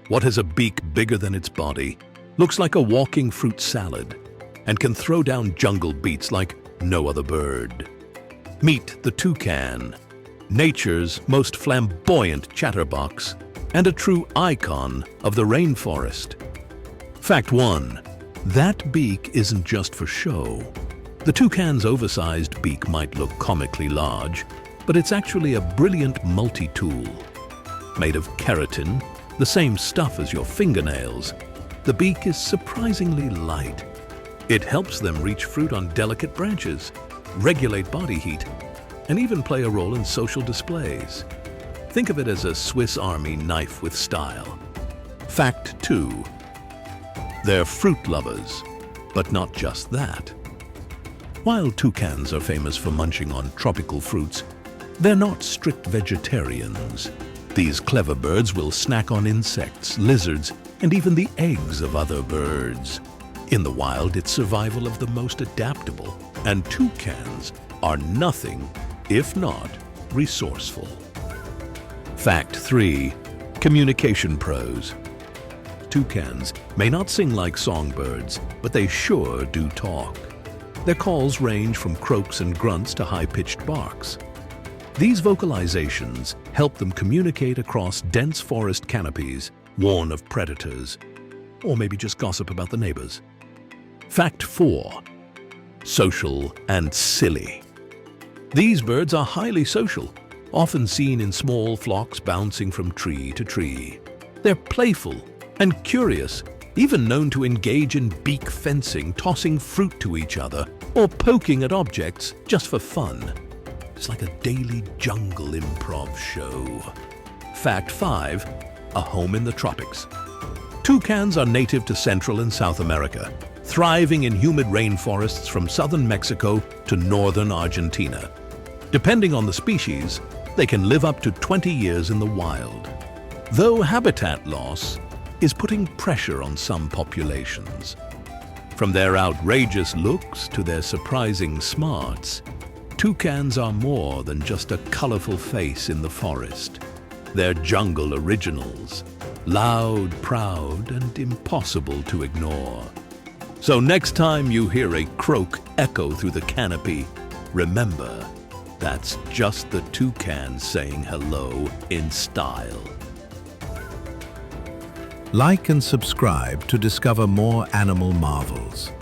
What has a beak bigger than its body, looks like a walking fruit salad, and can throw down jungle beats like no other bird? Meet the toucan, nature's most flamboyant chatterbox and a true icon of the rainforest. Fact 1. That beak isn't just for show. The toucan's oversized beak might look comically large, but it's actually a brilliant multi-tool. Made of keratin, the same stuff as your fingernails, the beak is surprisingly light. It helps them reach fruit on delicate branches, regulate body heat, and even play a role in social displays. Think of it as a Swiss Army knife with style. Fact 2. They're fruit lovers, but not just that. While toucans are famous for munching on tropical fruits, they're not strict vegetarians. These clever birds will snack on insects, lizards, and even the eggs of other birds. In the wild, it's survival of the most adaptable, and toucans are nothing if not resourceful. Fact 3. Communication pros. Toucans may not sing like songbirds, but they sure do talk. Their calls range from croaks and grunts to high-pitched barks. These vocalizations help them communicate across dense forest canopies, warn of predators, or maybe just gossip about the neighbors. Fact 4. Social and silly. These birds are highly social, often seen in small flocks bouncing from tree to tree. They're playful and curious, even known to engage in beak fencing, tossing fruit to each other, or poking at objects just for fun. It's like a daily jungle improv show. Fact 5. A home in the tropics. Toucans are native to Central and South America, thriving in humid rainforests from southern Mexico to northern Argentina. Depending on the species, they can live up to 20 years in the wild. Though habitat loss is putting pressure on some populations. From their outrageous looks to their surprising smarts, toucans are more than just a colorful face in the forest. They're jungle originals, loud, proud, and impossible to ignore. So next time you hear a croak echo through the canopy, remember, that's just the toucan saying hello in style. Like and subscribe to discover more animal marvels.